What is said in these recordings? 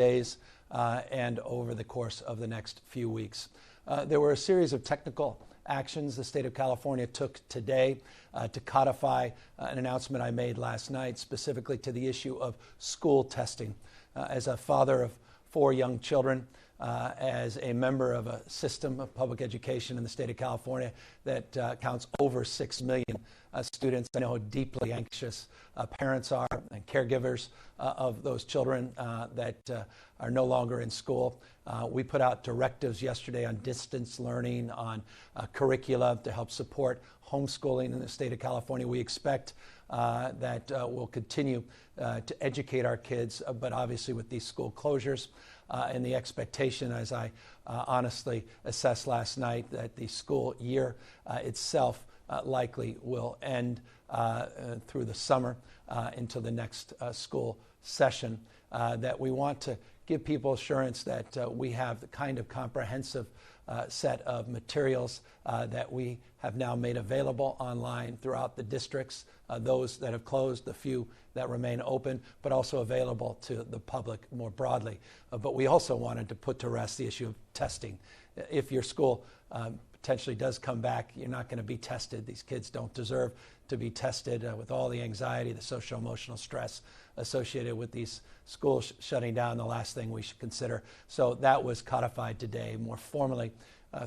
days and over the course of the next few weeks. There were a series of technical actions the state of California took today to codify an announcement I made last night, specifically to the issue of school testing. As a father of 4 young children, as a member of a system of public education in the state of California that counts over 6 million students, I know how deeply anxious parents are and caregivers of those children that are no longer in school. We put out directives yesterday on distance learning, on curricula to help support homeschooling in the state of California. We expect that we'll continue to educate our kids, but obviously with these school closures and the expectation, as I honestly assessed last night, that the school year itself likely will end through the summer until the next school session, that we want to give people assurance that we have the kind of comprehensive set of materials that we have now made available online throughout the districts, those that have closed, the few that remain open, but also available to the public more broadly. But we also wanted to put to rest the issue of testing. If your school potentially does come back, you're not going to be tested. These kids don't deserve to be tested with all the anxiety, the social-emotional stress associated with these schools shutting down, the last thing we should consider. So that was codified today more formally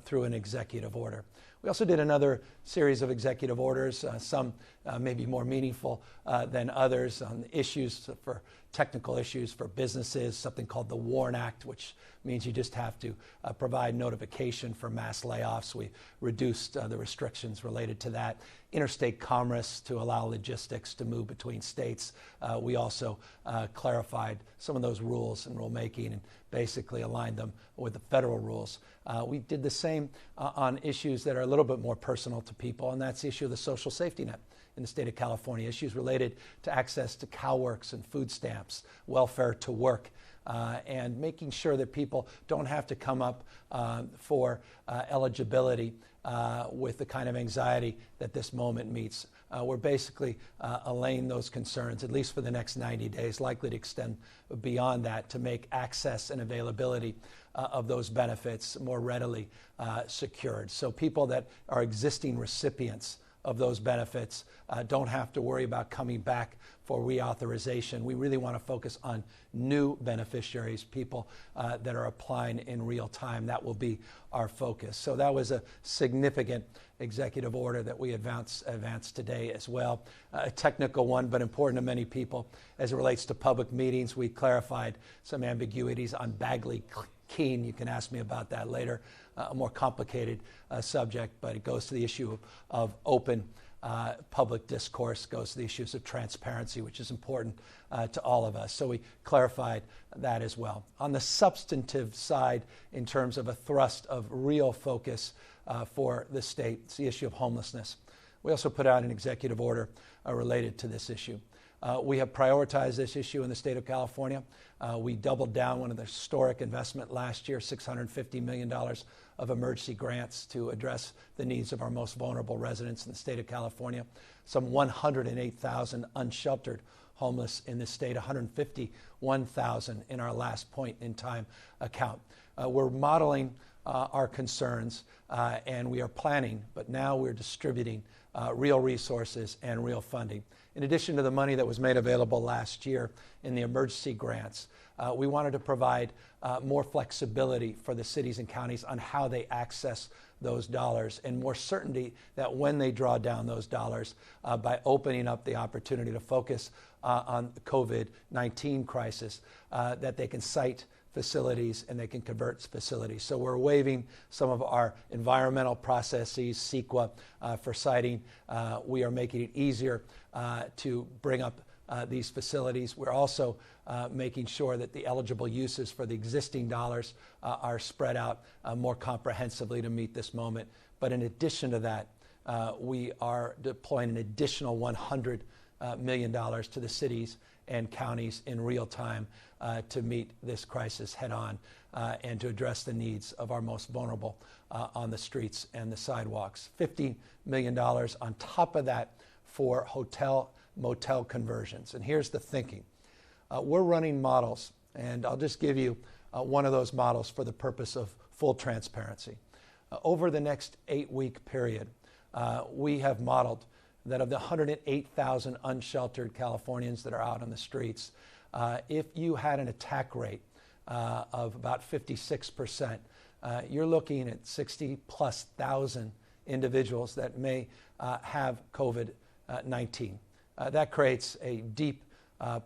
through an executive order. We also did another series of executive orders, some maybe more meaningful than others, on issues for technical issues for businesses, something called the WARN Act, which means you just have to provide notification for mass layoffs. We reduced the restrictions related to that. Interstate commerce to allow logistics to move between states. We also clarified some of those rules and rulemaking and basically aligned them with the federal rules. We did the same on issues that are a little bit more personal to people, and that's the issue of the social safety net in the state of California, issues related to access to CalWORKs and food stamps, welfare to work, and making sure that people don't have to come up for eligibility with the kind of anxiety that this moment meets. We're basically allaying those concerns, at least for the next 90 days, likely to extend beyond that to make access and availability of those benefits more readily secured. So people that are existing recipients of those benefits don't have to worry about coming back for reauthorization. We really want to focus on new beneficiaries, people that are applying in real time. That will be our focus. So that was a significant executive order that we advanced today as well. A technical one, but important to many people. As it relates to public meetings, we clarified some ambiguities on Bagley-Keene. You can ask me about that later. A more complicated subject, but it goes to the issue of open public discourse, goes to the issues of transparency, which is important to all of us. So we clarified that as well. On the substantive side, in terms of a thrust of real focus for the state, it's the issue of homelessness. We also put out an executive order related to this issue. We have prioritized this issue in the state of California. We doubled down one of the historic investment last year, $650 million of emergency grants to address the needs of our most vulnerable residents in the state of California. Some 108,000 unsheltered homeless in the state, 151,000 in our last point in time account. We're modeling our concerns and we are planning, but now we're distributing real resources and real funding. In addition to the money that was made available last year in the emergency grants, we wanted to provide more flexibility for the cities and counties on how they access those dollars, and more certainty that when they draw down those dollars, by opening up the opportunity to focus on the COVID-19 crisis, that they can cite facilities and they can convert facilities. So we're waiving some of our environmental processes, CEQA, for siting. We are making it easier to bring up these facilities. We're also making sure that the eligible uses for the existing dollars are spread out more comprehensively to meet this moment. But in addition to that, we are deploying an additional $100 million to the cities and counties in real time to meet this crisis head on and to address the needs of our most vulnerable on the streets and the sidewalks. $50 million on top of that for hotel, motel conversions. And here's the thinking. We're running models And I'll just give you one of those models for the purpose of full transparency. Over the next 8-week period, we have modeled that of the 108,000 unsheltered Californians that are out on the streets, if you had an attack rate of about 56%, you're looking at 60+ thousand individuals that may have COVID-19. That creates a deep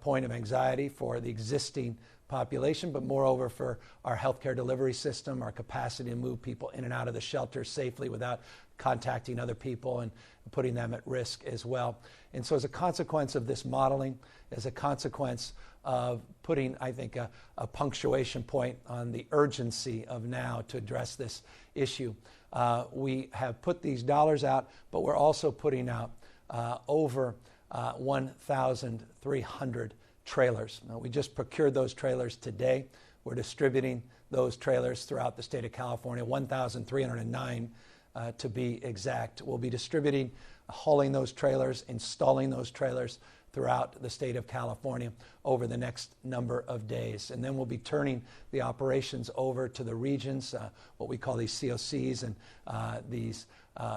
point of anxiety for the existing population, but moreover for our healthcare delivery system, our capacity to move people in and out of the shelter safely without contacting other people and putting them at risk as well. And so as a consequence of this modeling, as a consequence of putting, I think, a punctuation point on the urgency of now to address this issue, we have put these dollars out, but we're also putting out over 1,300 trailers. Now, we just procured those trailers today. We're distributing those trailers throughout the state of California, 1,309 to be exact. We'll be distributing, hauling those trailers, installing those trailers throughout the state of California over the next number of days. And then we'll be turning the operations over to the regions, what we call these COCs and these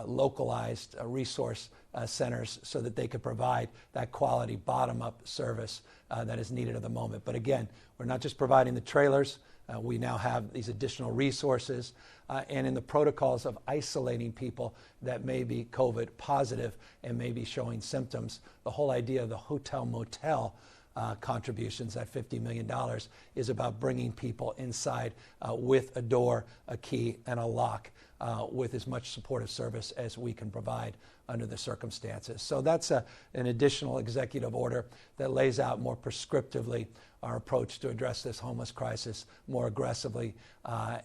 localized resource centers, so that they could provide that quality bottom-up service that is needed at the moment. But again, we're not just providing the trailers. We now have these additional resources and in the protocols of isolating people that may be COVID positive and may be showing symptoms. The whole idea of the hotel-motel contributions, that $50 million, is about bringing people inside with a door, a key, and a lock, with as much supportive service as we can provide under the circumstances. So that's an additional executive order that lays out more prescriptively our approach to address this homeless crisis more aggressively.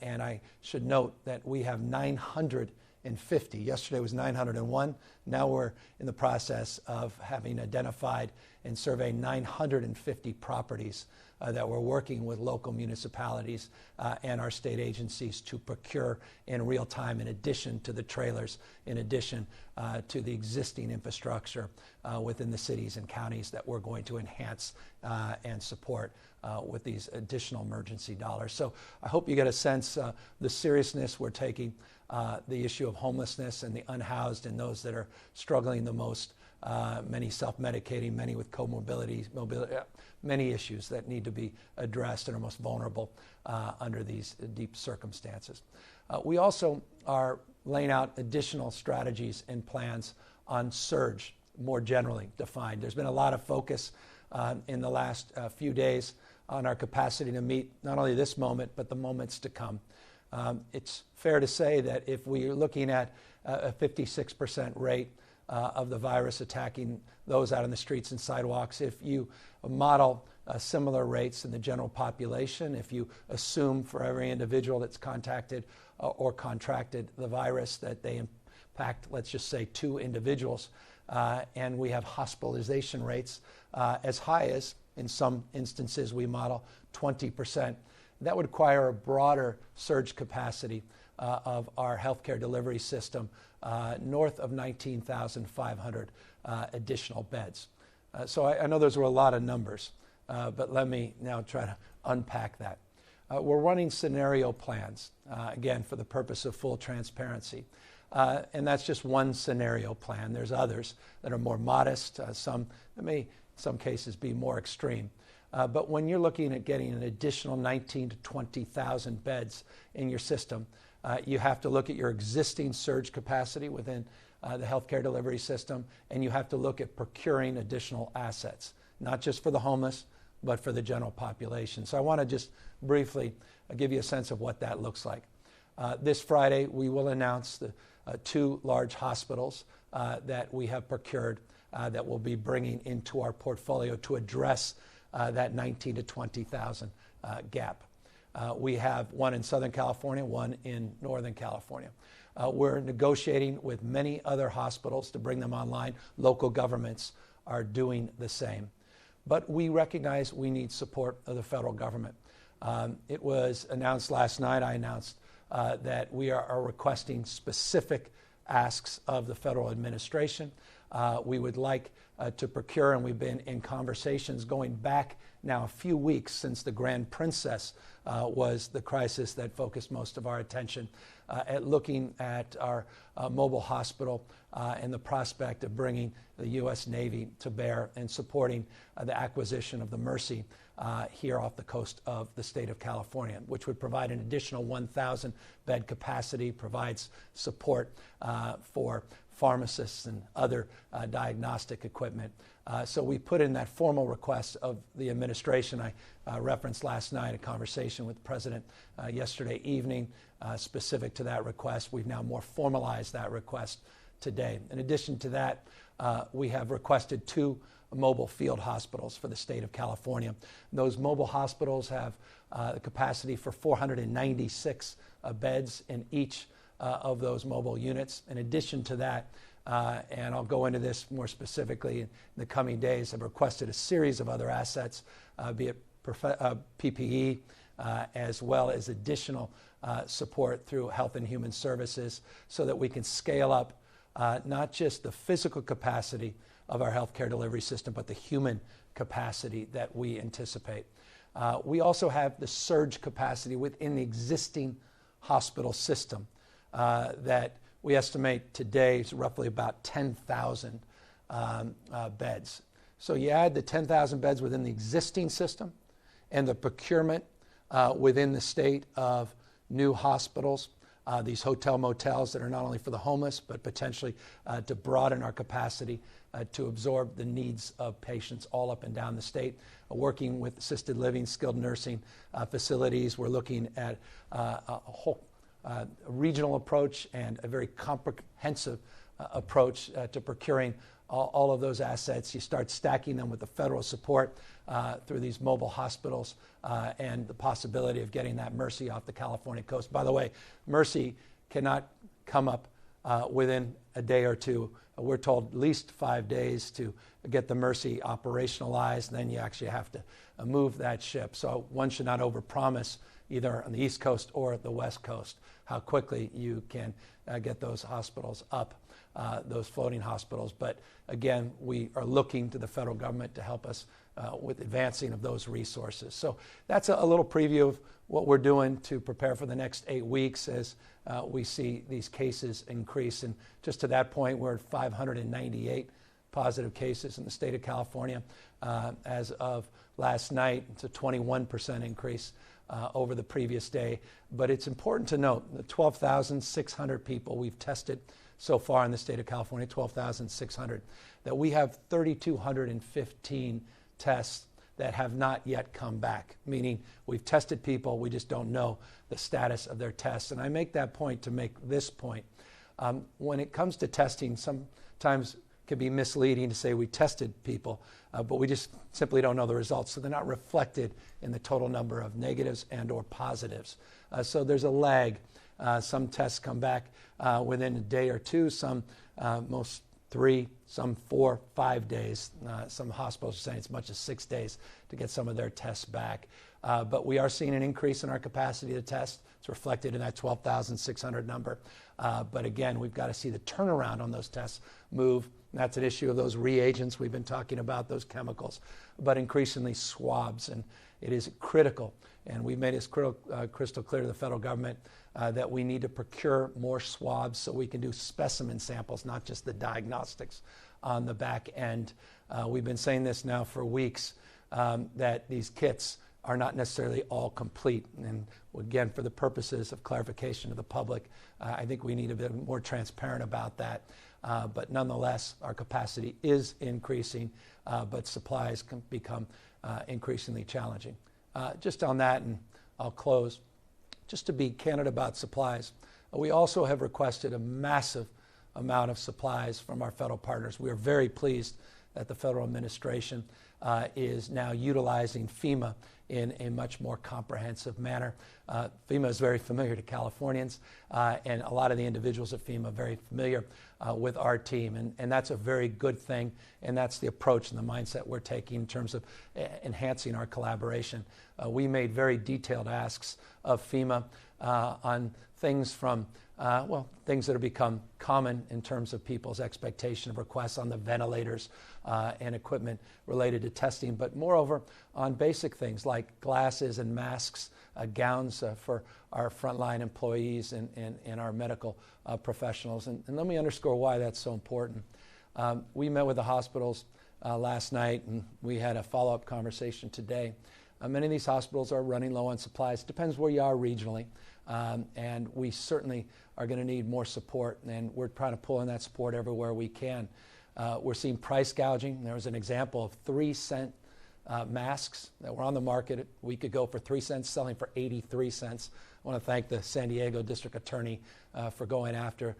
And I should note that we have 950. Yesterday was 901. Now we're in the process of having identified and surveyed 950 properties that we're working with local municipalities and our state agencies to procure in real time, in addition to the trailers, in addition to the existing infrastructure within the cities and counties that we're going to enhance and support with these additional emergency dollars. So I hope you get a sense of the seriousness we're taking the issue of homelessness and the unhoused and those that are struggling the most. Many self-medicating, many with comorbidities, many issues that need to be addressed and are most vulnerable under these deep circumstances. We also are laying out additional strategies and plans on surge, more generally defined. There's been a lot of focus in the last few days on our capacity to meet not only this moment, but the moments to come. It's fair to say that if we're looking at a 56% rate of the virus attacking those out on the streets and sidewalks, if you model similar rates in the general population, if you assume for every individual that's contacted or contracted the virus that they impact, let's just say, 2 individuals, and we have hospitalization rates as high as, in some instances we model, 20%, that would require a broader surge capacity of our healthcare delivery system, north of 19,500 additional beds. So I know those were a lot of numbers, but let me now try to unpack that. We're running scenario plans, again, for the purpose of full transparency. And that's just one scenario plan. There's others that are more modest. Some that may, in some cases, be more extreme. But when you're looking at getting an additional 19,000 to 20,000 beds in your system, you have to look at your existing surge capacity within the healthcare delivery system, and you have to look at procuring additional assets, not just for the homeless, but for the general population. So I want to just briefly give you a sense of what that looks like. This Friday, we will announce the 2 large hospitals that we have procured that we'll be bringing into our portfolio to address that 19,000 to 20,000 gap. We have one in Southern California, one in Northern California. We're negotiating with many other hospitals to bring them online. Local governments are doing the same. But we recognize we need support of the federal government. It was announced last night, I announced that we are requesting specific asks of the federal administration. we would like to procure, and we've been in conversations going back now a few weeks since the Grand Princess was the crisis that focused most of our attention, at looking at our mobile hospital and the prospect of bringing the U.S. Navy to bear and supporting the acquisition of the Mercy here off the coast of the state of California, which would provide an additional 1,000 bed capacity, provides support for pharmacists and other diagnostic equipment. So we put in that formal request of the administration. I referenced last night a conversation with the President yesterday evening specific to that request. We've now more formalized that request today. In addition to that, we have requested 2 mobile field hospitals for the state of California. Those mobile hospitals have the capacity for 496 beds in each of those mobile units. In addition to that, and I'll go into this more specifically in the coming days, have requested a series of other assets, be it PPE, as well as additional support through Health and Human Services, so that we can scale up not just the physical capacity of our healthcare delivery system, but the human capacity that we anticipate. We also have the surge capacity within the existing hospital system that we estimate today is roughly about 10,000 beds. So you add the 10,000 beds within the existing system and the procurement within the state of new hospitals, these hotel motels that are not only for the homeless, but potentially to broaden our capacity to absorb the needs of patients all up and down the state. Working with assisted living, skilled nursing facilities, we're looking at a whole regional approach and a very comprehensive approach to procuring all of those assets. You start stacking them with the federal support through these mobile hospitals and the possibility of getting that Mercy off the California coast. By the way, Mercy cannot come up within a day or two. We're told at least 5 days to get the Mercy operationalized. Then you actually have to move that ship. So one should not overpromise either on the East Coast or the West Coast how quickly you can get those hospitals up, those floating hospitals. But again, we are looking to the federal government to help us with advancing of those resources. So that's a little preview of what we're doing to prepare for the next 8 weeks as we see these cases increase. And just to that point, we're at 598 positive cases in the state of California. As of last night, it's a 21% increase over the previous day. But it's important to note the 12,600 people we've tested so far in the state of California, 12,600, that we have 3,215 tests that have not yet come back, meaning we've tested people, we just don't know the status of their tests. And I make that point to make this point. When it comes to testing, sometimes it can be misleading to say we tested people, but we just simply don't know the results. So they're not reflected in the total number of negatives and or positives. So there's a lag. Some tests come back within a day or two, some most 3, some 4, 5 days. Some hospitals are saying as much as 6 days to get some of their tests back. But we are seeing an increase in our capacity to test. It's reflected in that 12,600 number. But again, we've got to see the turnaround on those tests move. That's an issue of those reagents we've been talking about, those chemicals, but increasingly swabs. And it is critical, and we've made it crystal clear to the federal government that we need to procure more swabs so we can do specimen samples, not just the diagnostics on the back end. We've been saying this now for weeks, that these kits are not necessarily all complete. And again, for the purposes of clarification to the public, I think we need a bit more transparent about that. But nonetheless, our capacity is increasing, but supplies can become increasingly challenging. Just on that, and I'll close, just to be candid about supplies, we also have requested a massive amount of supplies from our federal partners. We are very pleased that the federal administration is now utilizing FEMA in a much more comprehensive manner. FEMA is very familiar to Californians, and a lot of the individuals at FEMA are very familiar with our team, and that's a very good thing, and that's the approach and the mindset we're taking in terms of enhancing our collaboration. We made very detailed asks of FEMA on things from things that have become common in terms of people's expectation of requests on the ventilators and equipment related to testing, but moreover on basic things like glasses and masks, gowns for our frontline employees and our medical professionals. And let me underscore why that's so important. We met with the hospitals last night, and we had a follow-up conversation today. Many of these hospitals are running low on supplies. Depends where you are regionally. And we certainly are going to need more support, and we're trying to pull in that support everywhere we can. We're seeing price gouging. There was an example of 3-cent masks that were on the market a week ago for 3 cents, selling for 83 cents. I want to thank the San Diego District Attorney for going after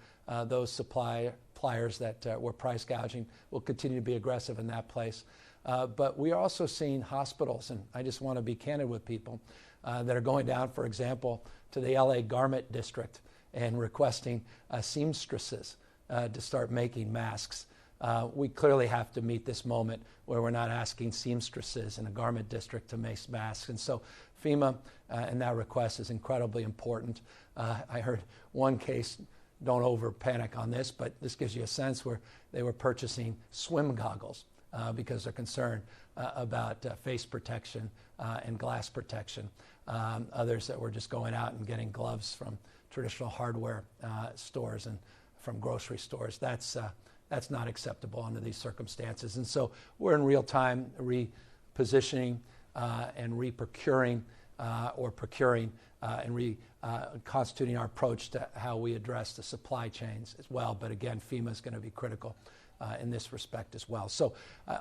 those suppliers that were price gouging. We'll continue to be aggressive in that place. But we are also seeing hospitals, and I just want to be candid with people, that are going down, for example, to the LA Garment District and requesting seamstresses to start making masks. We clearly have to meet this moment where we're not asking seamstresses in a garment district to make masks. And so FEMA and that request is incredibly important. I heard one case, don't over panic on this, but this gives you a sense where they were purchasing swim goggles because they're concerned about face protection and glass protection. Others that were just going out and getting gloves from traditional hardware stores and from grocery stores. That's not acceptable under these circumstances. And so we're in real time repositioning and re-procuring or procuring and reconstituting our approach to how we address the supply chains as well. But again, FEMA is going to be critical in this respect as well. So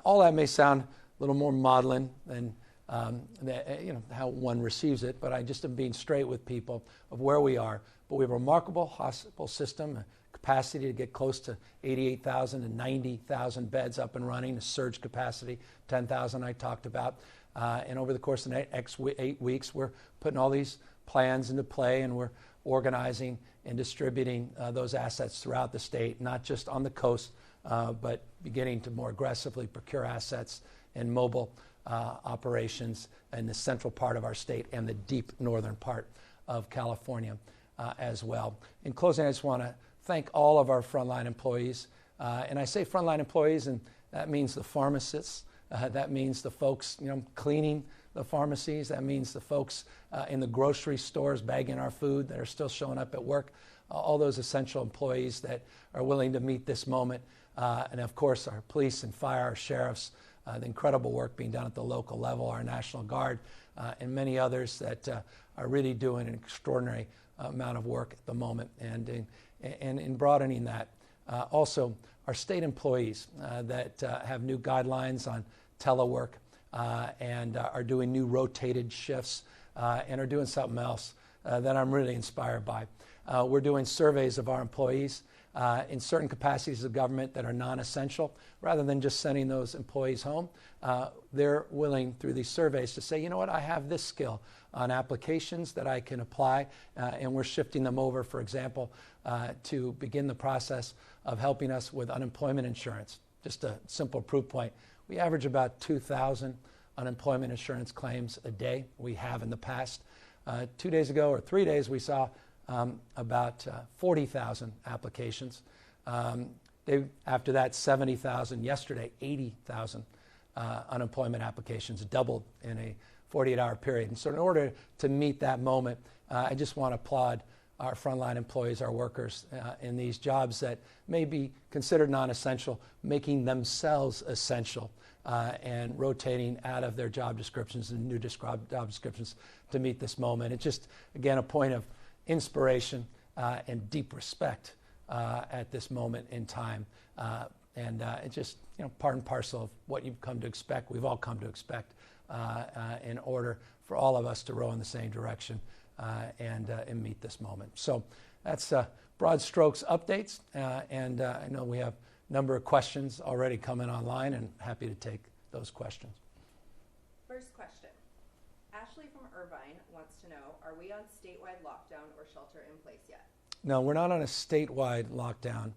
all that may sound a little more maudlin than how one receives it, but I just am being straight with people of where we are. But we have a remarkable hospital system, a capacity to get close to 88,000 and 90,000 beds up and running, a surge capacity, 10,000 I talked about. And over the course of the next 8 weeks, we're putting all these plans into play, and we're organizing and distributing those assets throughout the state, not just on the coast, but beginning to more aggressively procure assets and mobile operations in the central part of our state and the deep northern part of California as well. In closing, I just want to thank all of our frontline employees. And I say frontline employees, and that means the pharmacists. That means the folks cleaning the pharmacies. That means the folks in the grocery stores bagging our food that are still showing up at work. All those essential employees that are willing to meet this moment. And of course, our police and fire, our sheriffs, the incredible work being done at the local level, our National Guard, and many others that are really doing an extraordinary amount of work at the moment. And in broadening that, also our state employees that have new guidelines on telework and are doing new rotated shifts and are doing something else that I'm really inspired by. We're doing surveys of our employees in certain capacities of government that are non-essential. Rather than just sending those employees home, they're willing through these surveys to say, you know what, I have this skill on applications that I can apply, and we're shifting them over, for example, to begin the process of helping us with unemployment insurance. Just a simple proof point. We average about 2,000 unemployment insurance claims a day. We have in the past. 2 days ago or 3 days, we saw about 40,000 applications. After that, 70,000. Yesterday, 80,000 unemployment applications, doubled in a 48-hour period. And so in order to meet that moment, I just want to applaud our frontline employees, our workers in these jobs that may be considered non-essential, making themselves essential and rotating out of their job descriptions and new job descriptions to meet this moment. It's just, again, a point of inspiration and deep respect at this moment in time. And it's just part and parcel of what you've come to expect, we've all come to expect, in order for all of us to row in the same direction and meet this moment. So that's broad strokes updates, and I know we have a number of questions already coming online, and happy to take those questions. First question. Ashley from Irvine wants to know, are we on statewide lockdown or shelter in place yet? No, we're not on a statewide lockdown.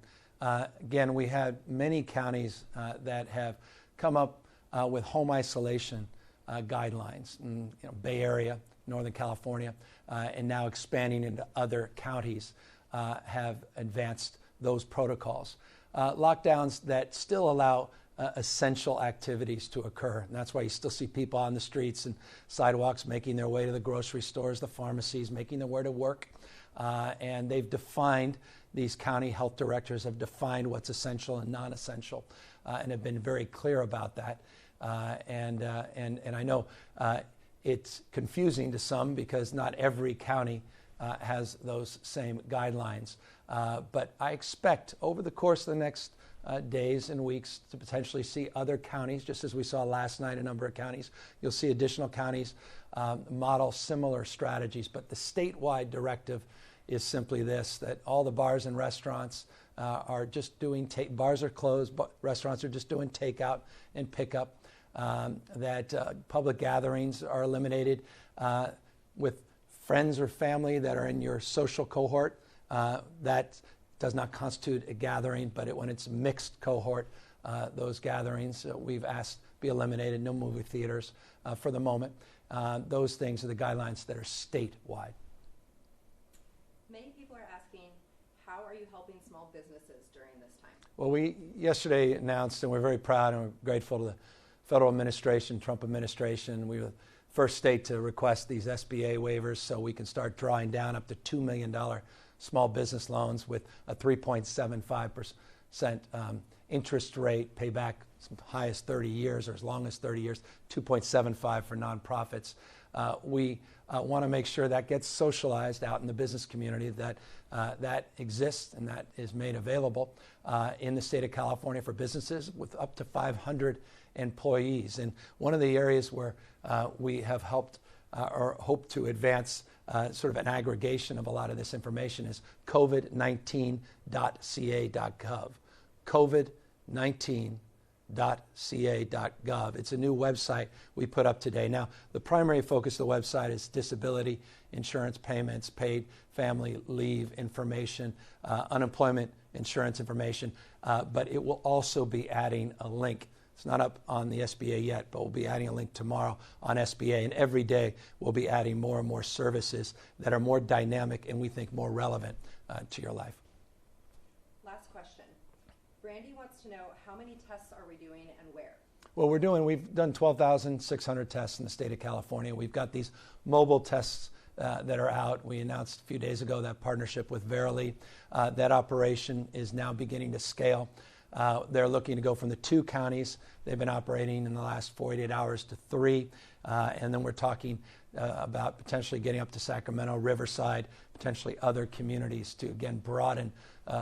Again, we had many counties that have come up with home isolation guidelines, Bay Area, Northern California, and now expanding into other counties. have advanced those protocols. Lockdowns that still allow essential activities to occur. And that's why you still see people on the streets and sidewalks making their way to the grocery stores, the pharmacies, making their way to work. And they've defined, these county health directors have defined what's essential and non-essential, and have been very clear about that. And I know it's confusing to some because not every county has those same guidelines. But I expect over the course of the next days and weeks to potentially see other counties, just as we saw last night, a number of counties. You'll see additional counties model similar strategies. But the statewide directive is simply this, that all the bars and restaurants are just doing, bars are closed, but restaurants are just doing takeout and pickup, that public gatherings are eliminated with friends or family that are in your social cohort. That does not constitute a gathering, but when it's a mixed cohort, those gatherings we've asked be eliminated. No movie theaters for the moment. Those things are the guidelines that are statewide. Many people are asking, how are you helping small businesses during this time? Well, we yesterday announced, and we're very proud and we're grateful to the federal administration, Trump administration. We were the first state to request these SBA waivers so we can start drawing down up to $2 million small business loans with a 3.75% interest rate, pay back as high as 30 years or as long as 30 years, 2.75 for nonprofits. We want to make sure that gets socialized out in the business community, that that exists and that is made available in the state of California for businesses with up to 500 employees. And one of the areas where we have helped or hope to advance sort of an aggregation of a lot of this information is covid19.ca.gov. covid19.ca.gov. It's a new website we put up today. Now, the primary focus of the website is disability insurance payments, paid family leave information, unemployment insurance information, but it will also be adding a link. It's not up on the SBA yet, but we'll be adding a link tomorrow on SBA. And every day we'll be adding more and more services that are more dynamic and we think more relevant to your life. Last question. Brandy wants to know, how many tests are we doing and where? Well, we've done 12,600 tests in the state of California. We've got these mobile tests that are out. We announced a few days ago that partnership with Verily. That operation is now beginning to scale. They're looking to go from the 2 counties they've been operating in the last 48 hours to 3. And then we're talking about potentially getting up to Sacramento, Riverside, potentially other communities to, again, broaden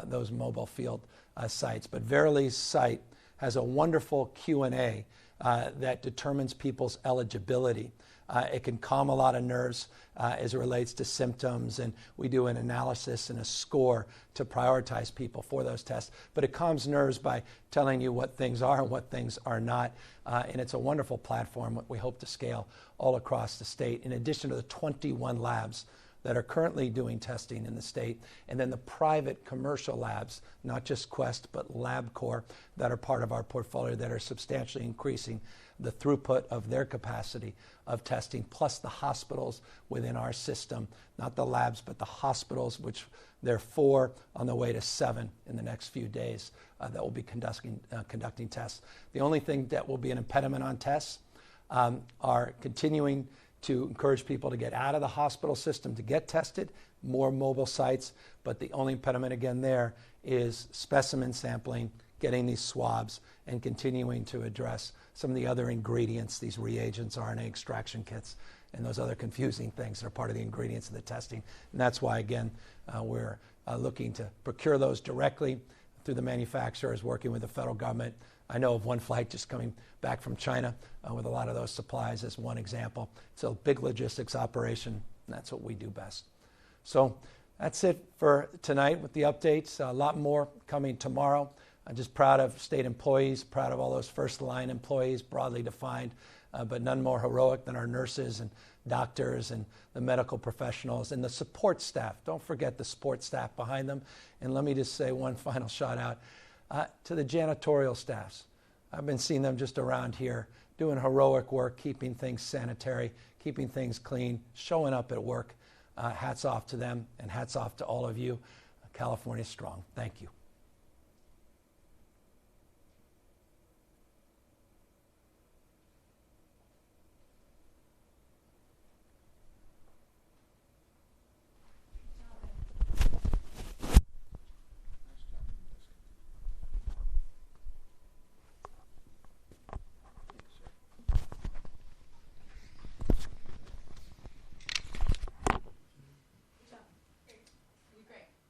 those mobile field sites. But Verily's site has a wonderful Q&A that determines people's eligibility. It can calm a lot of nerves as it relates to symptoms, and we do an analysis and a score to prioritize people for those tests. But it calms nerves by telling you what things are and what things are not. And it's a wonderful platform that we hope to scale all across the state, in addition to the 21 labs that are currently doing testing in the state, and then the private commercial labs, not just Quest, but LabCorp, that are part of our portfolio that are substantially increasing the throughput of their capacity of testing, plus the hospitals within our system, not the labs, but the hospitals, which there are 4 on the way to 7 in the next few days that will be conducting tests. The only thing that will be an impediment on tests are continuing to encourage people to get out of the hospital system to get tested, more mobile sites, but the only impediment again there is specimen sampling, getting these swabs, and continuing to address some of the other ingredients, these reagents, RNA extraction kits, and those other confusing things that are part of the ingredients of the testing. And that's why, again, we're looking to procure those directly through the manufacturers, working with the federal government. I know of one flight just coming back from China with a lot of those supplies as one example. It's a big logistics operation, and that's what we do best. So that's it for tonight with the updates. A lot more coming tomorrow. I'm just proud of state employees, proud of all those first-line employees, broadly defined, but none more heroic than our nurses and doctors and the medical professionals and the support staff. Don't forget the support staff behind them. And let me just say one final shout out to the janitorial staffs. I've been seeing them just around here doing heroic work, keeping things sanitary, keeping things clean, showing up at work. Hats off to them, and hats off to all of you. California strong. Thank you.